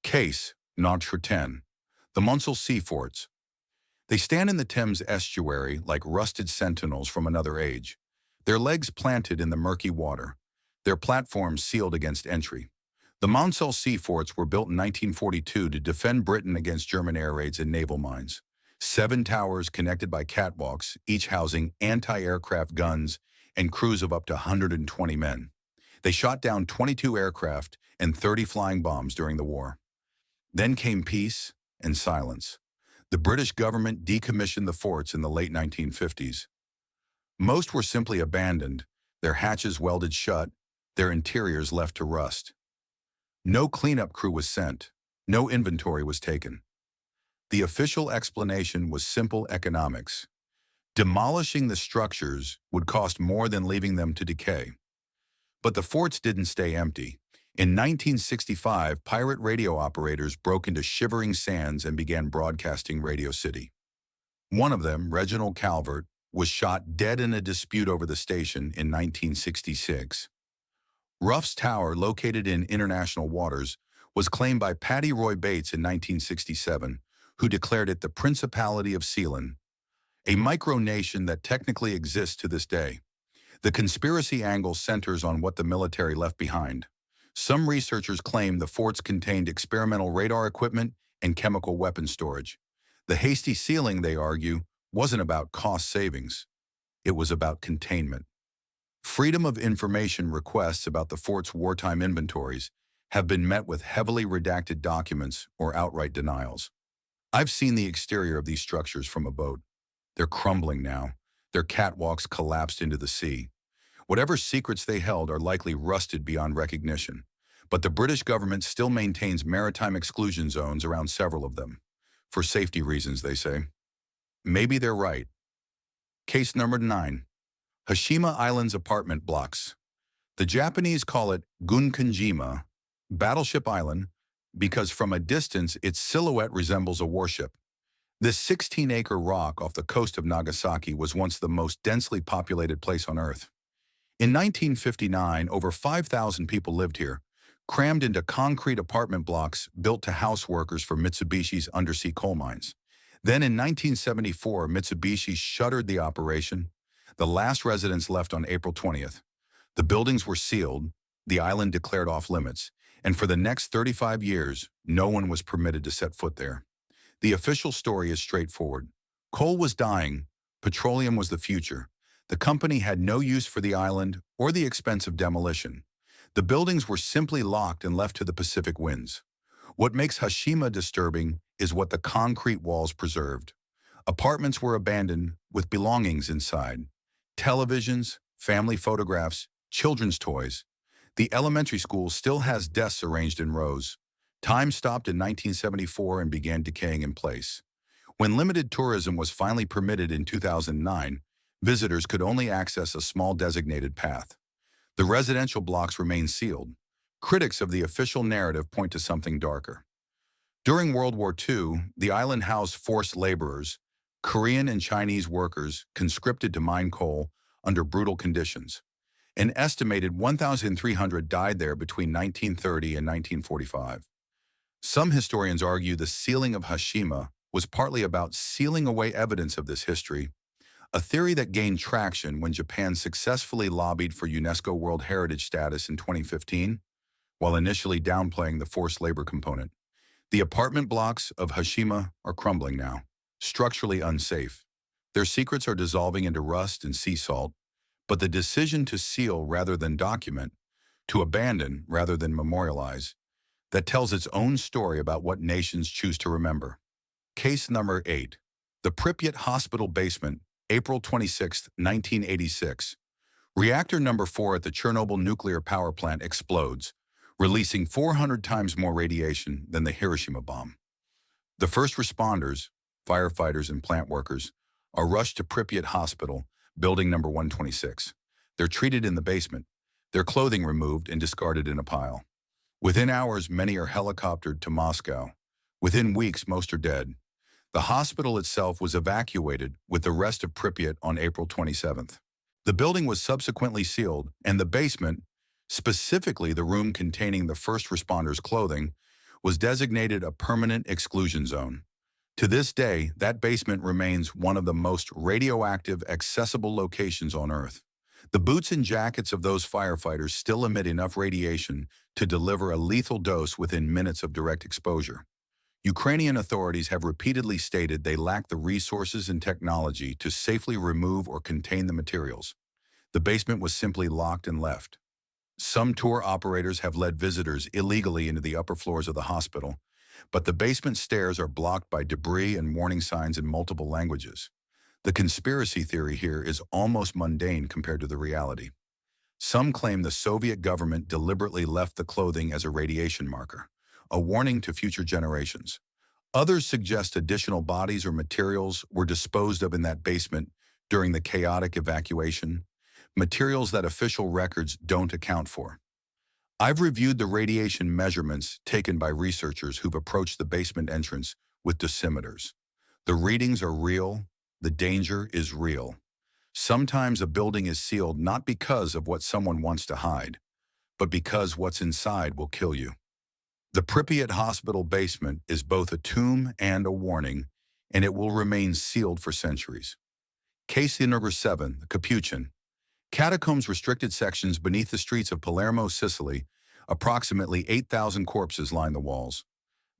Case, Notre 10. The Maunsell Sea Forts. They stand in the Thames estuary like rusted sentinels from another age, their legs planted in the murky water, their platforms sealed against entry. The Maunsell Sea Forts were built in 1942 to defend Britain against German air raids and naval mines. 7 towers connected by catwalks, each housing anti-aircraft guns and crews of up to 120 men. They shot down 22 aircraft and 30 flying bombs during the war. Then came peace and silence. The British government decommissioned the forts in the late 1950s. Most were simply abandoned, their hatches welded shut, their interiors left to rust. No cleanup crew was sent, no inventory was taken. The official explanation was simple economics. Demolishing the structures would cost more than leaving them to decay. But the forts didn't stay empty. In 1965, pirate radio operators broke into Shivering Sands and began broadcasting Radio City. One of them, Reginald Calvert, was shot dead in a dispute over the station in 1966. Ruff's Tower, located in international waters, was claimed by Paddy Roy Bates in 1967, who declared it the Principality of Sealand, a micronation that technically exists to this day. The conspiracy angle centers on what the military left behind. Some researchers claim the forts contained experimental radar equipment and chemical weapon storage. The hasty sealing, they argue, wasn't about cost savings. It was about containment. Freedom of information requests about the fort's wartime inventories have been met with heavily redacted documents or outright denials. I've seen the exterior of these structures from a boat. They're crumbling now, their catwalks collapsed into the sea. Whatever secrets they held are likely rusted beyond recognition, but the British government still maintains maritime exclusion zones around several of them. For safety reasons, they say. Maybe they're right. Case number 9. Hashima Island's apartment blocks. The Japanese call it Gunkanjima, Battleship Island, because from a distance its silhouette resembles a warship. This 16-acre rock off the coast of Nagasaki was once the most densely populated place on Earth. In 1959, over 5,000 people lived here, crammed into concrete apartment blocks built to house workers for Mitsubishi's undersea coal mines. Then in 1974, Mitsubishi shuttered the operation. The last residents left on April 20th. The buildings were sealed, the island declared off limits, and for the next 35 years, no one was permitted to set foot there. The official story is straightforward. Coal was dying, petroleum was the future. The company had no use for the island or the expense of demolition. The buildings were simply locked and left to the Pacific winds. What makes Hashima disturbing is what the concrete walls preserved. Apartments were abandoned with belongings inside. Televisions, family photographs, children's toys. The elementary school still has desks arranged in rows. Time stopped in 1974 and began decaying in place. When limited tourism was finally permitted in 2009, visitors could only access a small designated path. The residential blocks remain sealed. Critics of the official narrative point to something darker. During World War II, the island housed forced laborers, Korean and Chinese workers conscripted to mine coal under brutal conditions. An estimated 1,300 died there between 1930 and 1945. Some historians argue the sealing of Hashima was partly about sealing away evidence of this history, a theory that gained traction when Japan successfully lobbied for UNESCO World Heritage status in 2015, while initially downplaying the forced labor component. The apartment blocks of Hashima are crumbling now, structurally unsafe. Their secrets are dissolving into rust and sea salt, but the decision to seal rather than document, to abandon rather than memorialize, that tells its own story about what nations choose to remember. Case number 8. The Pripyat Hospital Basement, April 26, 1986. Reactor number 4 at the Chernobyl nuclear power plant explodes, releasing 400 times more radiation than the Hiroshima bomb. The first responders, firefighters and plant workers, are rushed to Pripyat Hospital, building number 126. They're treated in the basement, their clothing removed and discarded in a pile. Within hours, many are helicoptered to Moscow. Within weeks, most are dead. The hospital itself was evacuated with the rest of Pripyat on April 27th. The building was subsequently sealed, and the basement, specifically the room containing the first responders' clothing, was designated a permanent exclusion zone. To this day, that basement remains one of the most radioactive accessible locations on Earth. The boots and jackets of those firefighters still emit enough radiation to deliver a lethal dose within minutes of direct exposure. Ukrainian authorities have repeatedly stated they lack the resources and technology to safely remove or contain the materials. The basement was simply locked and left. Some tour operators have led visitors illegally into the upper floors of the hospital, but the basement stairs are blocked by debris and warning signs in multiple languages. The conspiracy theory here is almost mundane compared to the reality. Some claim the Soviet government deliberately left the clothing as a radiation marker, a warning to future generations. Others suggest additional bodies or materials were disposed of in that basement during the chaotic evacuation, materials that official records don't account for. I've reviewed the radiation measurements taken by researchers who've approached the basement entrance with dosimeters. The readings are real, the danger is real. Sometimes a building is sealed not because of what someone wants to hide, but because what's inside will kill you. The Pripyat hospital basement is both a tomb and a warning, and it will remain sealed for centuries. Case number 7, the Capuchin. Catacombs restricted sections beneath the streets of Palermo, Sicily. Approximately 8,000 corpses line the walls.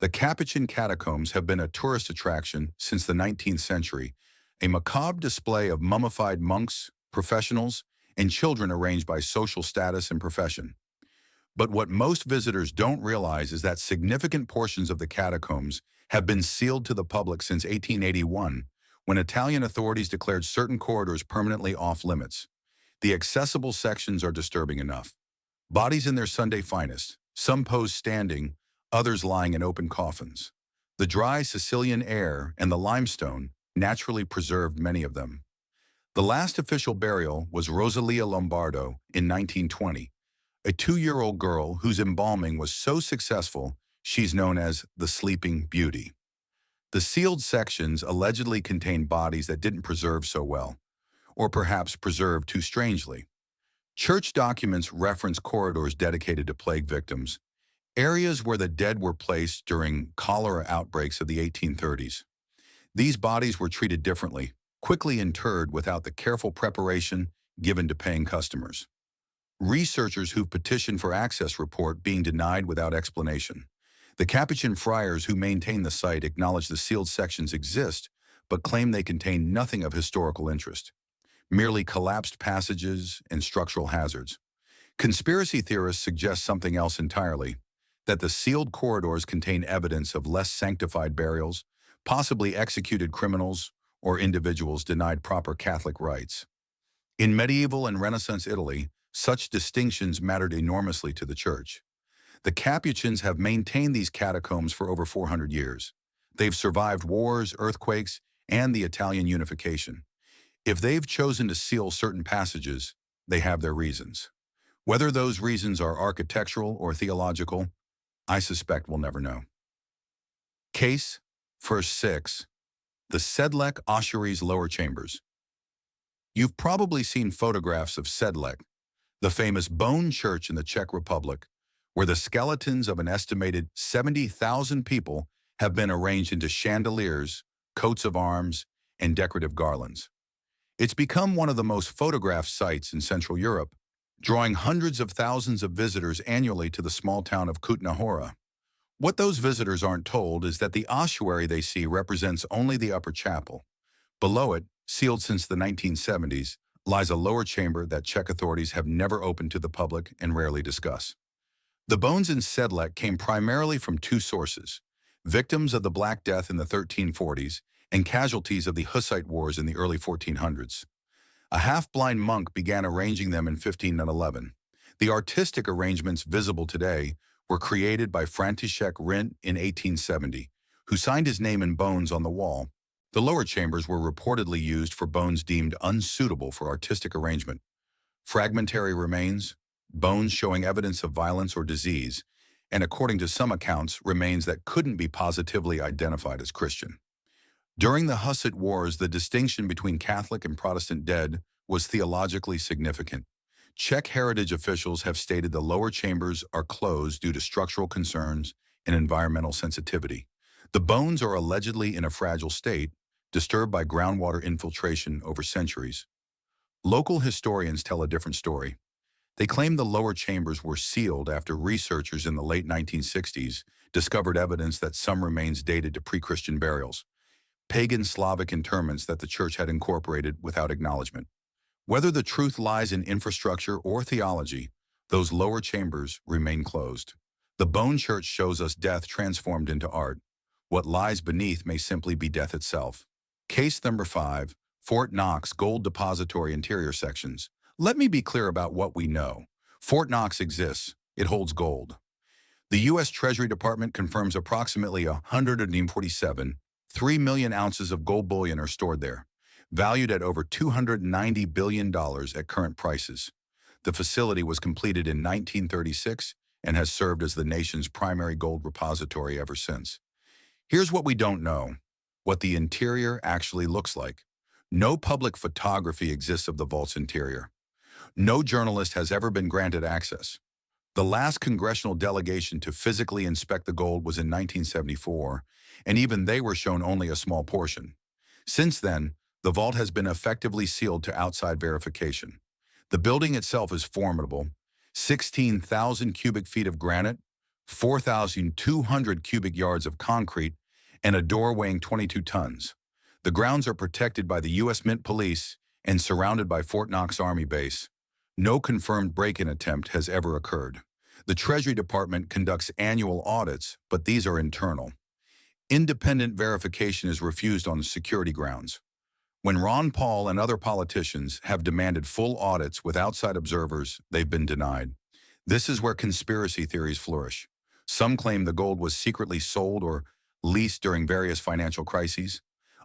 The Capuchin catacombs have been a tourist attraction since the 19th century, a macabre display of mummified monks, professionals, and children arranged by social status and profession. But what most visitors don't realize is that significant portions of the catacombs have been sealed to the public since 1881, when Italian authorities declared certain corridors permanently off-limits. The accessible sections are disturbing enough. Bodies in their Sunday finest, some posed standing, others lying in open coffins. The dry Sicilian air and the limestone naturally preserved many of them. The last official burial was Rosalia Lombardo in 1920, a 2-year-old girl whose embalming was so successful she's known as the Sleeping Beauty. The sealed sections allegedly contained bodies that didn't preserve so well, or perhaps preserved too strangely. Church documents reference corridors dedicated to plague victims, areas where the dead were placed during cholera outbreaks of the 1830s. These bodies were treated differently, quickly interred without the careful preparation given to paying customers. Researchers who've petitioned for access report being denied without explanation. The Capuchin friars who maintain the site acknowledge the sealed sections exist, but claim they contain nothing of historical interest, merely collapsed passages and structural hazards. Conspiracy theorists suggest something else entirely, that the sealed corridors contain evidence of less sanctified burials, possibly executed criminals or individuals denied proper Catholic rites. In medieval and Renaissance Italy, such distinctions mattered enormously to the Church. The Capuchins have maintained these catacombs for over 400 years. They've survived wars, earthquakes, and the Italian unification. If they've chosen to seal certain passages, they have their reasons. Whether those reasons are architectural or theological, I suspect we'll never know. Case First 6. The Sedlec Ossuary's lower chambers. You've probably seen photographs of Sedlec, the famous bone church in the Czech Republic, where the skeletons of an estimated 70,000 people have been arranged into chandeliers, coats of arms, and decorative garlands. It's become one of the most photographed sites in Central Europe, drawing hundreds of thousands of visitors annually to the small town of Kutna Hora. What those visitors aren't told is that the ossuary they see represents only the upper chapel. Below it, sealed since the 1970s, lies a lower chamber that Czech authorities have never opened to the public and rarely discuss. The bones in Sedlec came primarily from 2 sources: victims of the Black Death in the 1340s and casualties of the Hussite Wars in the early 1400s. A half-blind monk began arranging them in 1511. The artistic arrangements visible today were created by František Rint in 1870, who signed his name in bones on the wall. The lower chambers were reportedly used for bones deemed unsuitable for artistic arrangement. Fragmentary remains, bones showing evidence of violence or disease, and according to some accounts, remains that couldn't be positively identified as Christian. During the Hussite Wars, the distinction between Catholic and Protestant dead was theologically significant. Czech heritage officials have stated the lower chambers are closed due to structural concerns and environmental sensitivity. The bones are allegedly in a fragile state, disturbed by groundwater infiltration over centuries. Local historians tell a different story. They claim the lower chambers were sealed after researchers in the late 1960s discovered evidence that some remains dated to pre-Christian burials, pagan Slavic interments that the church had incorporated without acknowledgement. Whether the truth lies in infrastructure or theology, those lower chambers remain closed. The Bone Church shows us death transformed into art. What lies beneath may simply be death itself. Case number 5, Fort Knox Gold Depository Interior Sections. Let me be clear about what we know. Fort Knox exists. It holds gold. The U.S. Treasury Department confirms approximately 3 million ounces of gold bullion are stored there, valued at over $290 billion at current prices. The facility was completed in 1936 and has served as the nation's primary gold repository ever since. Here's what we don't know: what the interior actually looks like. No public photography exists of the vault's interior. No journalist has ever been granted access. The last congressional delegation to physically inspect the gold was in 1974, and even they were shown only a small portion. Since then, the vault has been effectively sealed to outside verification. The building itself is formidable: 16,000 cubic feet of granite, 4,200 cubic yards of concrete, and a door weighing 22 tons. The grounds are protected by the U.S. Mint Police and surrounded by Fort Knox Army Base. No confirmed break-in attempt has ever occurred. The Treasury Department conducts annual audits, but these are internal. Independent verification is refused on security grounds. When Ron Paul and other politicians have demanded full audits with outside observers, they've been denied. This is where conspiracy theories flourish. Some claim the gold was secretly sold or leased during various financial crises.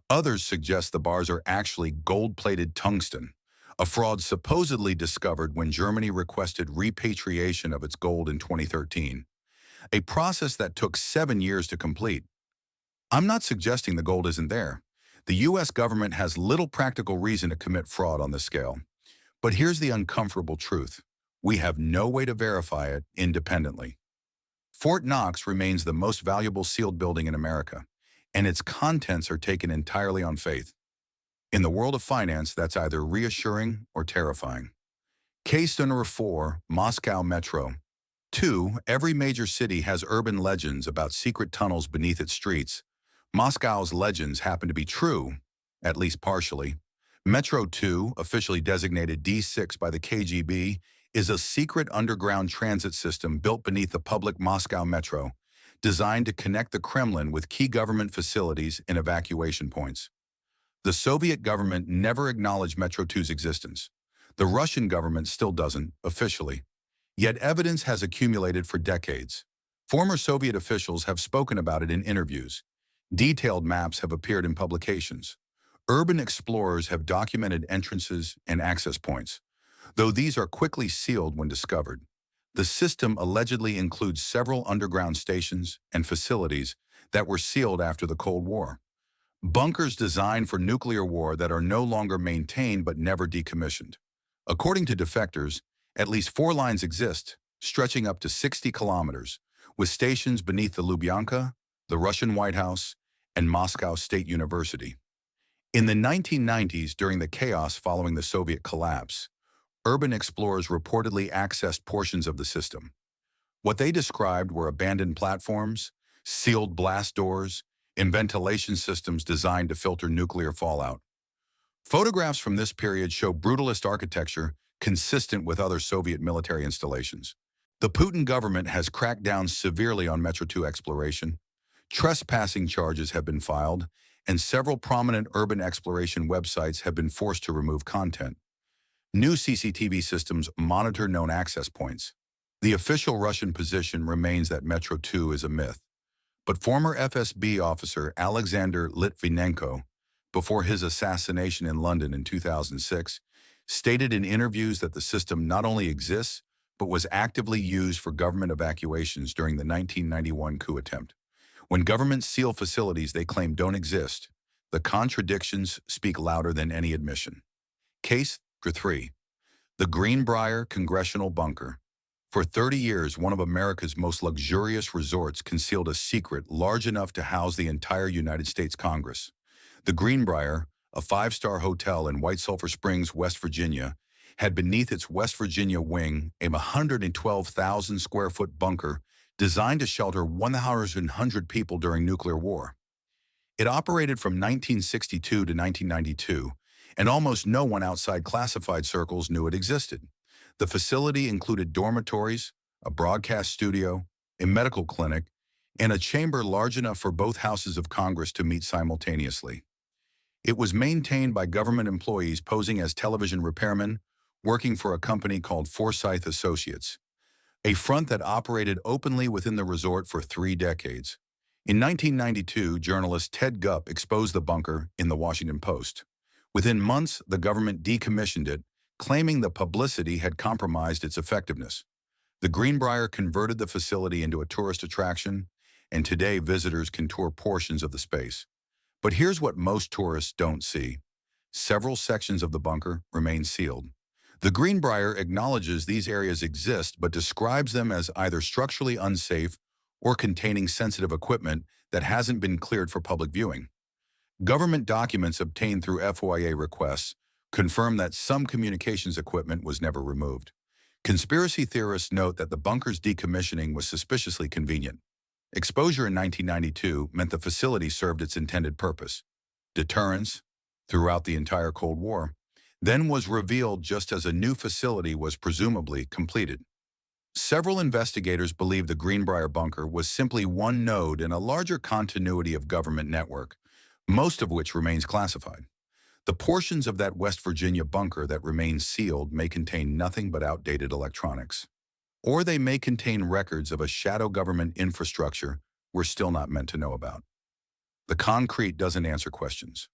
Others suggest the bars are actually gold-plated tungsten, a fraud supposedly discovered when Germany requested repatriation of its gold in 2013, a process that took 7 years to complete. I'm not suggesting the gold isn't there. The U.S. government has little practical reason to commit fraud on this scale. But here's the uncomfortable truth: we have no way to verify it independently. Fort Knox remains the most valuable sealed building in America, and its contents are taken entirely on faith. In the world of finance, that's either reassuring or terrifying. Case number 4, Moscow Metro. 2. Every major city has urban legends about secret tunnels beneath its streets. Moscow's legends happen to be true, at least partially. Metro 2, officially designated D6 by the KGB, is a secret underground transit system built beneath the public Moscow Metro, designed to connect the Kremlin with key government facilities and evacuation points. The Soviet government never acknowledged Metro 2's existence. The Russian government still doesn't, officially. Yet evidence has accumulated for decades. Former Soviet officials have spoken about it in interviews. Detailed maps have appeared in publications. Urban explorers have documented entrances and access points, though these are quickly sealed when discovered. The system allegedly includes several underground stations and facilities that were sealed after the Cold War. Bunkers designed for nuclear war that are no longer maintained but never decommissioned. According to defectors, at least 4 lines exist, stretching up to 60 kilometers, with stations beneath the Lubyanka, the Russian White House, and Moscow State University. In the 1990s, during the chaos following the Soviet collapse, urban explorers reportedly accessed portions of the system. What they described were abandoned platforms, sealed blast doors, and ventilation systems designed to filter nuclear fallout. Photographs from this period show brutalist architecture consistent with other Soviet military installations. The Putin government has cracked down severely on Metro 2 exploration. Trespassing charges have been filed, and several prominent urban exploration websites have been forced to remove content. New CCTV systems monitor known access points. The official Russian position remains that Metro 2 is a myth. But former FSB officer Alexander Litvinenko, before his assassination in London in 2006, stated in interviews that the system not only exists, but was actively used for government evacuations during the 1991 coup attempt. When governments seal facilities they claim don't exist, the contradictions speak louder than any admission. Case 3. The Greenbrier Congressional Bunker. For 30 years, one of America's most luxurious resorts concealed a secret large enough to house the entire United States Congress. The Greenbrier, a five-star hotel in White Sulphur Springs, West Virginia, had beneath its West Virginia wing a 112,000 square foot bunker designed to shelter 100 people during nuclear war. It operated from 1962 to 1992, and almost no one outside classified circles knew it existed. The facility included dormitories, a broadcast studio, a medical clinic, and a chamber large enough for both houses of Congress to meet simultaneously. It was maintained by government employees posing as television repairmen, working for a company called Forsyth Associates, a front that operated openly within the resort for 3 decades. In 1992, journalist Ted Gupp exposed the bunker in the Washington Post. Within months, the government decommissioned it, claiming the publicity had compromised its effectiveness. The Greenbrier converted the facility into a tourist attraction, and today visitors can tour portions of the space. But here's what most tourists don't see. Several sections of the bunker remain sealed. The Greenbrier acknowledges these areas exist but describes them as either structurally unsafe or containing sensitive equipment that hasn't been cleared for public viewing. Government documents obtained through FOIA requests confirm that some communications equipment was never removed. Conspiracy theorists note that the bunker's decommissioning was suspiciously convenient. Exposure in 1992 meant the facility served its intended purpose, deterrence, throughout the entire Cold War, then was revealed just as a new facility was presumably completed. Several investigators believe the Greenbrier Bunker was simply one node in a larger continuity of government network, most of which remains classified. The portions of that West Virginia bunker that remain sealed may contain nothing but outdated electronics. Or they may contain records of a shadow government infrastructure we're still not meant to know about. The concrete doesn't answer questions.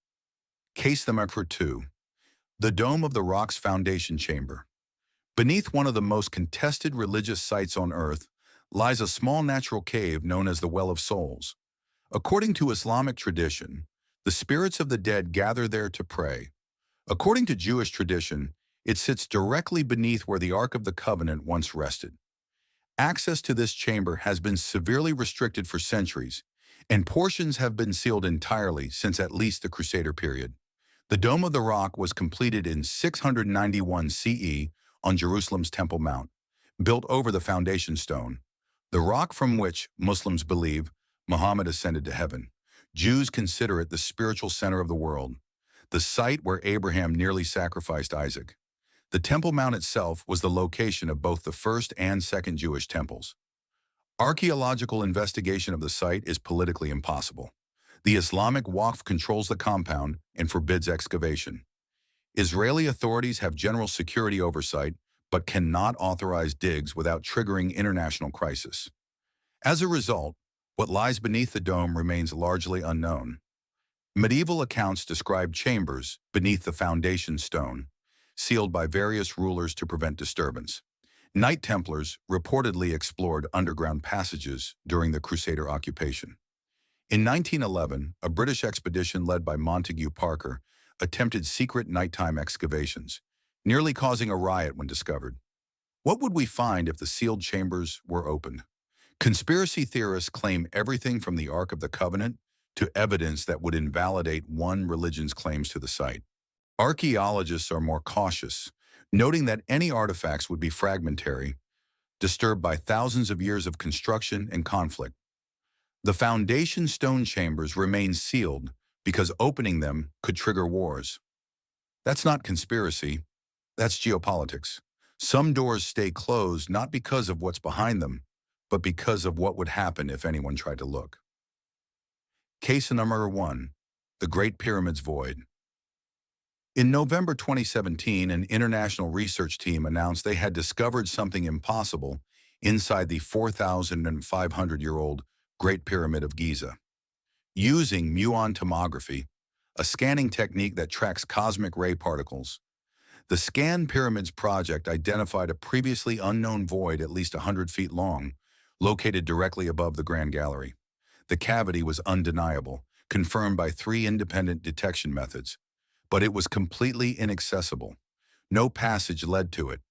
Case number 2. The Dome of the Rock's Foundation Chamber. Beneath one of the most contested religious sites on Earth lies a small natural cave known as the Well of Souls. According to Islamic tradition, the spirits of the dead gather there to pray. According to Jewish tradition, it sits directly beneath where the Ark of the Covenant once rested. Access to this chamber has been severely restricted for centuries, and portions have been sealed entirely since at least the Crusader period. The Dome of the Rock was completed in 691 CE on Jerusalem's Temple Mount, built over the foundation stone, the rock from which Muslims believe Muhammad ascended to heaven. Jews consider it the spiritual center of the world, the site where Abraham nearly sacrificed Isaac. The Temple Mount itself was the location of both the first and second Jewish temples. Archaeological investigation of the site is politically impossible. The Islamic Waqf controls the compound and forbids excavation. Israeli authorities have general security oversight, but cannot authorize digs without triggering international crisis. As a result, what lies beneath the dome remains largely unknown. Medieval accounts describe chambers beneath the foundation stone, sealed by various rulers to prevent disturbance. Knight Templars reportedly explored underground passages during the Crusader occupation. In 1911, a British expedition led by Montague Parker attempted secret nighttime excavations, nearly causing a riot when discovered. What would we find if the sealed chambers were opened? Conspiracy theorists claim everything from the Ark of the Covenant to evidence that would invalidate one religion's claims to the site. Archaeologists are more cautious, noting that any artifacts would be fragmentary, disturbed by thousands of years of construction and conflict. The foundation stone chambers remain sealed because opening them could trigger wars. That's not conspiracy, that's geopolitics. Some doors stay closed not because of what's behind them, but because of what would happen if anyone tried to look. Case number 1. The Great Pyramid's Void. In November 2017, an international research team announced they had discovered something impossible inside the 4,500-year-old Great Pyramid of Giza. Using muon tomography, a scanning technique that tracks cosmic ray particles, the Scan Pyramids project identified a previously unknown void at least 100 feet long, located directly above the Grand Gallery. The cavity was undeniable, confirmed by 3 independent detection methods, but it was completely inaccessible. No passage led to it.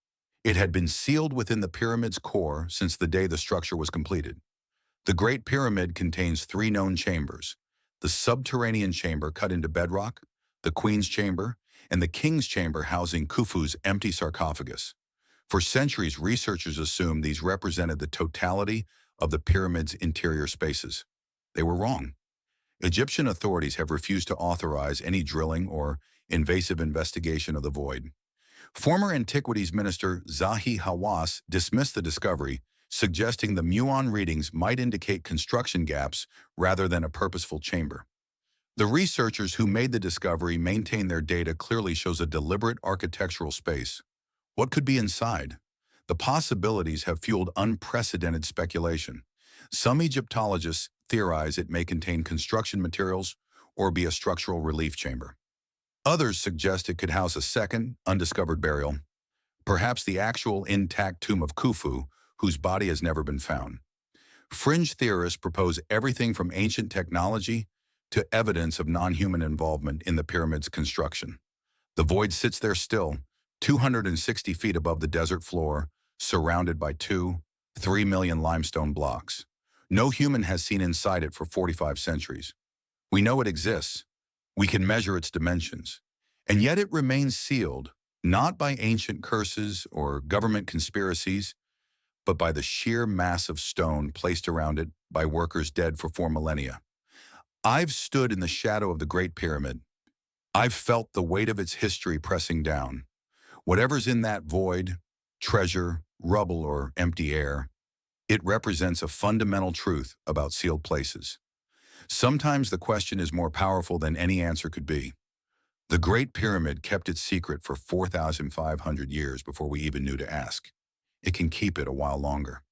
It had been sealed within the pyramid's core since the day the structure was completed. The Great Pyramid contains three known chambers: the subterranean chamber cut into bedrock, the Queen's Chamber, and the King's Chamber housing Khufu's empty sarcophagus. For centuries, researchers assumed these represented the totality of the pyramid's interior spaces. They were wrong. Egyptian authorities have refused to authorize any drilling or invasive investigation of the void. Former Antiquities Minister Zahi Hawass dismissed the discovery, suggesting the muon readings might indicate construction gaps rather than a purposeful chamber. The researchers who made the discovery maintain their data clearly shows a deliberate architectural space. What could be inside? The possibilities have fueled unprecedented speculation. Some Egyptologists theorize it may contain construction materials or be a structural relief chamber. Others suggest it could house a second, undiscovered burial, perhaps the actual intact tomb of Khufu, whose body has never been found. Fringe theorists propose everything from ancient technology to evidence of non-human involvement in the pyramid's construction. The void sits there still, 260 feet above the desert floor, surrounded by 3 million limestone blocks. No human has seen inside it for 45 centuries. We know it exists. We can measure its dimensions. And yet it remains sealed, not by ancient curses or government conspiracies, but by the sheer mass of stone placed around it by workers dead for 4 millennia. I've stood in the shadow of the Great Pyramid. I've felt the weight of its history pressing down. Whatever's in that void, treasure, rubble, or empty air, it represents a fundamental truth about sealed places. Sometimes the question is more powerful than any answer could be. The Great Pyramid kept its secret for 4,500 years before we even knew to ask. It can keep it a while longer.